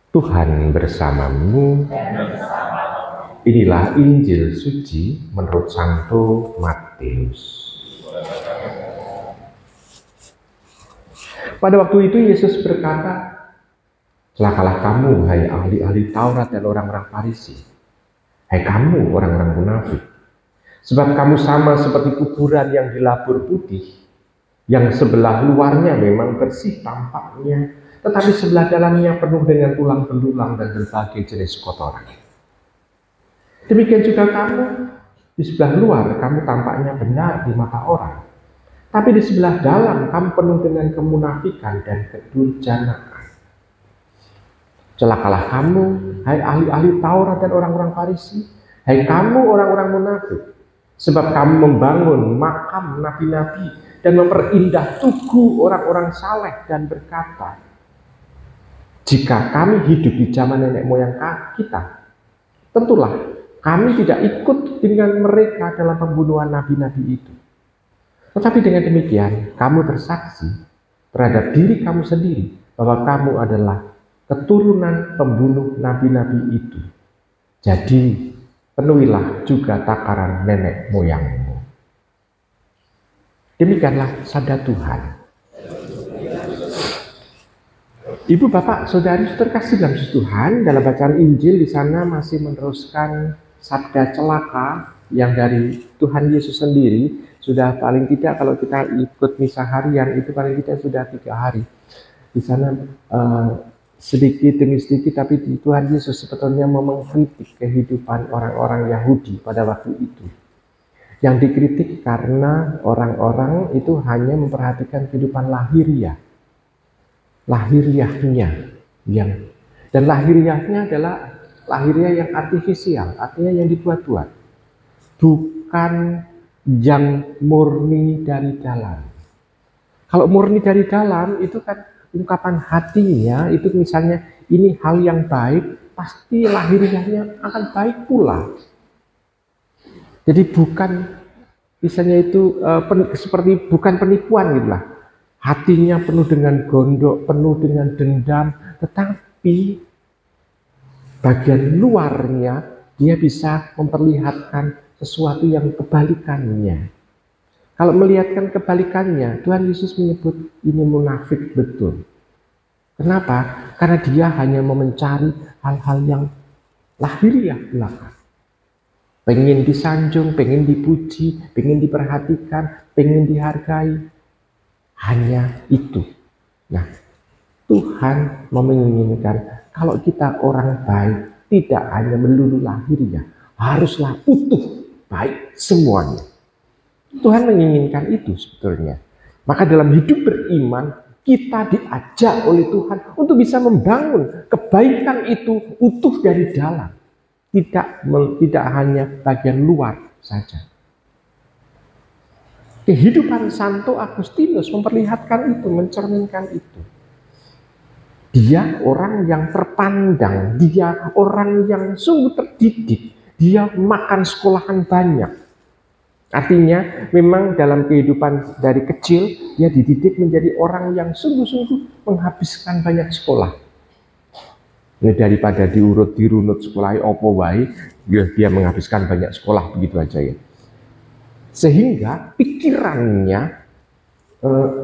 Tuhan bersamamu. Inilah Injil suci menurut Santo Matius. Pada waktu itu Yesus berkata, "Celakalah kamu, hai ahli-ahli Taurat dan orang-orang Farisi. Hai kamu, orang-orang munafik. Sebab kamu sama seperti kuburan yang dilabur putih, yang sebelah luarnya memang bersih tampaknya, tetapi sebelah dalamnya penuh dengan tulang belulang dan berbagai jenis kotoran. Demikian juga kamu, di sebelah luar kamu tampaknya benar di mata orang, tapi di sebelah dalam kamu penuh dengan kemunafikan dan kedurjanaan. Celakalah kamu, hai ahli-ahli Taurat dan orang-orang Farisi. Hai kamu orang-orang munafik, sebab kamu membangun makam nabi-nabi dan memperindah tugu orang-orang saleh dan berkata, jika kami hidup di zaman nenek moyang kita, tentulah kami tidak ikut dengan mereka dalam pembunuhan nabi-nabi itu. Tetapi dengan demikian, kamu bersaksi terhadap diri kamu sendiri bahwa kamu adalah keturunan pembunuh nabi-nabi itu. Jadi, penuhilah juga takaran nenek moyangmu." Demikianlah sabda Tuhan. Ibu, bapak, saudari terkasih dalam Tuhan, dalam bacaan Injil di sana masih meneruskan sabda celaka yang dari Tuhan Yesus sendiri. Sudah paling tidak kalau kita ikut misa harian itu paling tidak sudah 3 hari. Di sana sedikit demi sedikit, tapi Tuhan Yesus sebetulnya mengkritik kehidupan orang-orang Yahudi pada waktu itu. Yang dikritik karena orang-orang itu hanya memperhatikan kehidupan lahiriahnya, dan lahiriahnya adalah lahiriah yang artifisial, artinya yang dibuat-buat, bukan yang murni dari dalam. Kalau murni dari dalam itu kan ungkapan hatinya, itu misalnya ini hal yang baik, pasti lahiriahnya akan baik pula. Jadi bukan misalnya itu seperti bukan penipuan gitu lah. Hatinya penuh dengan gondok, penuh dengan dendam, tetapi bagian luarnya dia bisa memperlihatkan sesuatu yang kebalikannya. Kalau melihatkan kebalikannya, Tuhan Yesus menyebut ini munafik betul. Kenapa? Karena dia hanya mencari hal-hal yang lahiriah belaka. Pengen disanjung, pengen dipuji, pengen diperhatikan, pengen dihargai. Hanya itu. Nah, Tuhan menginginkan kalau kita orang baik, tidak hanya melulu lahirnya, haruslah utuh, baik semuanya. Tuhan menginginkan itu sebetulnya. Maka dalam hidup beriman, kita diajak oleh Tuhan untuk bisa membangun kebaikan itu utuh dari dalam. Tidak hanya bagian luar saja. Kehidupan Santo Agustinus memperlihatkan itu, mencerminkan itu. Dia orang yang terpandang, dia orang yang sungguh terdidik, dia makan sekolahan banyak. Artinya memang dalam kehidupan dari kecil, dia dididik menjadi orang yang sungguh-sungguh menghabiskan banyak sekolah. Ya, daripada dirunut sekolah opo wae, dia menghabiskan banyak sekolah begitu aja ya. Sehingga pikirannya,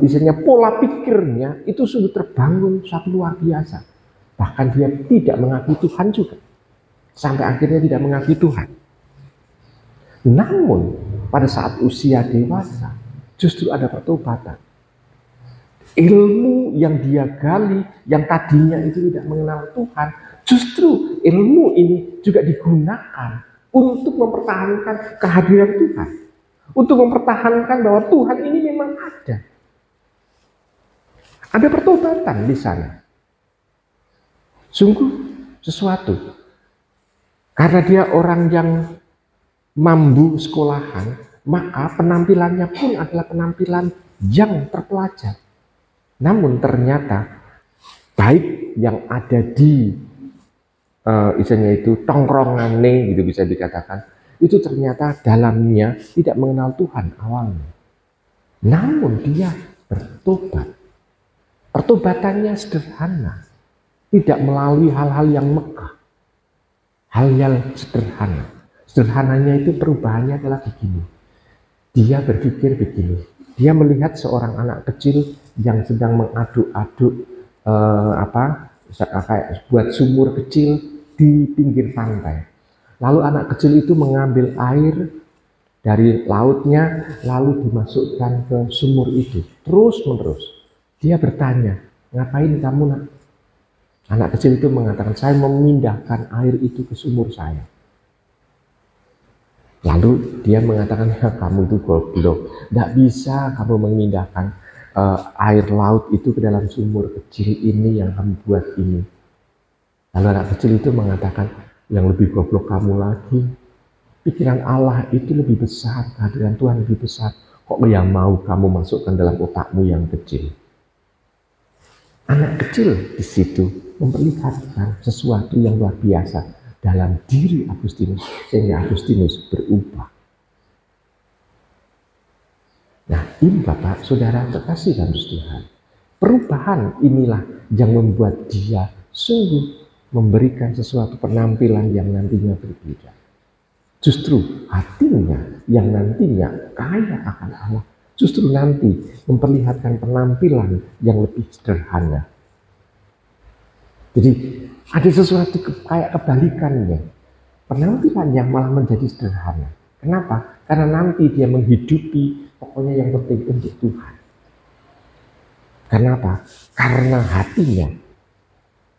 misalnya pola pikirnya itu sungguh terbangun suatu luar biasa. Bahkan dia tidak mengakui Tuhan juga. Sampai akhirnya tidak mengakui Tuhan. Namun pada saat usia dewasa justru ada pertobatan. Ilmu yang dia gali, yang tadinya itu tidak mengenal Tuhan, justru ilmu ini juga digunakan untuk mempertahankan kehadiran Tuhan. Untuk mempertahankan bahwa Tuhan ini memang ada. Ada pertobatan di sana. Sungguh sesuatu. Karena dia orang yang mampu sekolahan, maka penampilannya pun adalah penampilan yang terpelajar. Namun ternyata baik yang ada di misalnya itu tongkrongane gitu bisa dikatakan, itu ternyata dalamnya tidak mengenal Tuhan awalnya. Namun dia bertobat. Pertobatannya sederhana. tidak melalui hal-hal yang megah, hal yang sederhana. Sederhananya itu perubahannya adalah begini. Dia berpikir begini, dia melihat seorang anak kecil yang sedang mengaduk-aduk kayak buat sumur kecil di pinggir pantai. Lalu anak kecil itu mengambil air dari lautnya lalu dimasukkan ke sumur itu terus menerus. Dia bertanya, ngapain kamu nak? Anak kecil itu mengatakan, saya memindahkan air itu ke sumur saya. Lalu dia mengatakan, ya, kamu itu goblok, tidak bisa kamu memindahkan air laut itu ke dalam sumur kecil ini yang kamu buat ini. Lalu anak kecil itu mengatakan, yang lebih goblok kamu lagi, pikiran Allah itu lebih besar, kehadiran Tuhan lebih besar. Kok yang mau kamu masukkan dalam otakmu yang kecil? Anak kecil di situ memperlihatkan sesuatu yang luar biasa dalam diri Agustinus, sehingga Agustinus berubah. Nah, ini Bapak, Saudara terkasih dalam Tuhan. Perubahan inilah yang membuat dia sungguh memberikan sesuatu penampilan yang nantinya berbeda. Justru hatinya yang nantinya kaya akan Allah, justru nanti memperlihatkan penampilan yang lebih sederhana. Jadi ada sesuatu kayak kebalikannya. Penampilannya malah menjadi sederhana. Kenapa? Karena nanti dia menghidupi pokoknya yang penting untuk Tuhan. Kenapa? Karena hatinya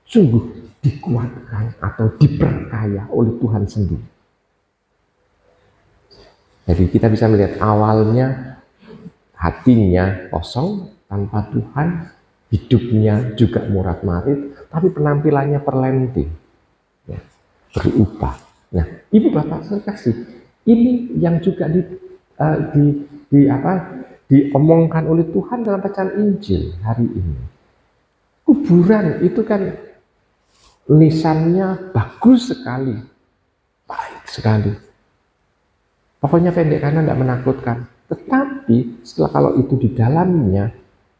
sungguh dikuatkan atau diperkaya oleh Tuhan sendiri. Jadi kita bisa melihat awalnya hatinya kosong tanpa Tuhan, hidupnya juga murat-marit, tapi penampilannya perlenting, ya, berubah. Nah, Ibu Bapak sekasih, ini yang juga diomongkan oleh Tuhan dalam bacaan Injil hari ini. Kuburan itu kan lisannya bagus sekali, baik sekali. Pokoknya pendek kanan tidak menakutkan. Tetapi setelah kalau itu di dalamnya,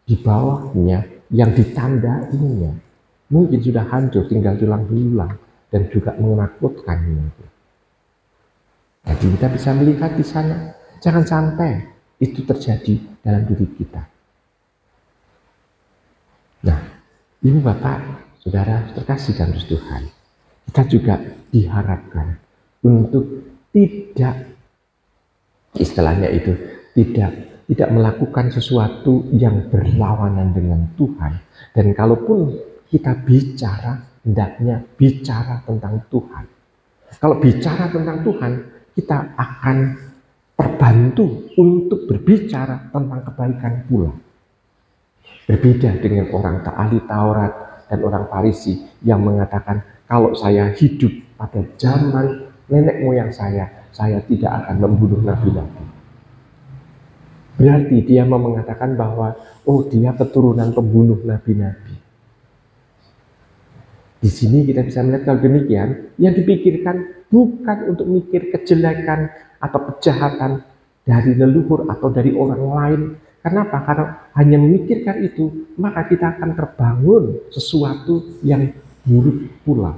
di bawahnya, yang ditandainya, mungkin sudah hancur, tinggal tulang belulang dan juga menakutkan. Jadi kita bisa melihat di sana, jangan sampai itu terjadi dalam diri kita. Nah, Ibu Bapak, Saudara terkasih dalam Tuhan, kita juga diharapkan untuk tidak, istilahnya itu, tidak melakukan sesuatu yang berlawanan dengan Tuhan. Dan kalaupun kita bicara, hendaknya bicara tentang Tuhan. Kalau bicara tentang Tuhan, kita akan terbantu untuk berbicara tentang kebaikan pula. Berbeda dengan orang ahli Taurat dan orang Farisi yang mengatakan, kalau saya hidup pada zaman nenek moyang saya tidak akan membunuh nabi-nabi. Berarti dia mau mengatakan bahwa, oh, dia keturunan pembunuh nabi-nabi. Di sini kita bisa melihat kalau demikian, yang dipikirkan bukan untuk mikir kejelekan atau kejahatan dari leluhur atau dari orang lain. Kenapa? Karena hanya memikirkan itu, maka kita akan terbangun sesuatu yang buruk pula.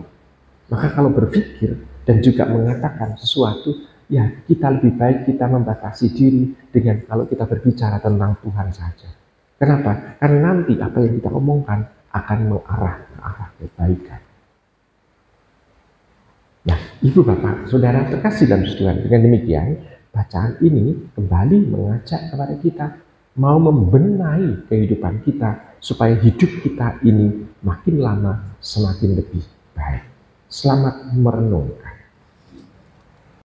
Maka kalau berpikir dan juga mengatakan sesuatu, ya kita lebih baik kita membatasi diri dengan kalau kita berbicara tentang Tuhan saja. Kenapa? Karena nanti apa yang kita omongkan akan mengarah ke arah kebaikan. Nah, Ibu Bapak, Saudara terkasih dalam Tuhan, dengan demikian bacaan ini kembali mengajak kepada kita mau membenahi kehidupan kita supaya hidup kita ini makin lama semakin lebih baik. Selamat merenungkan.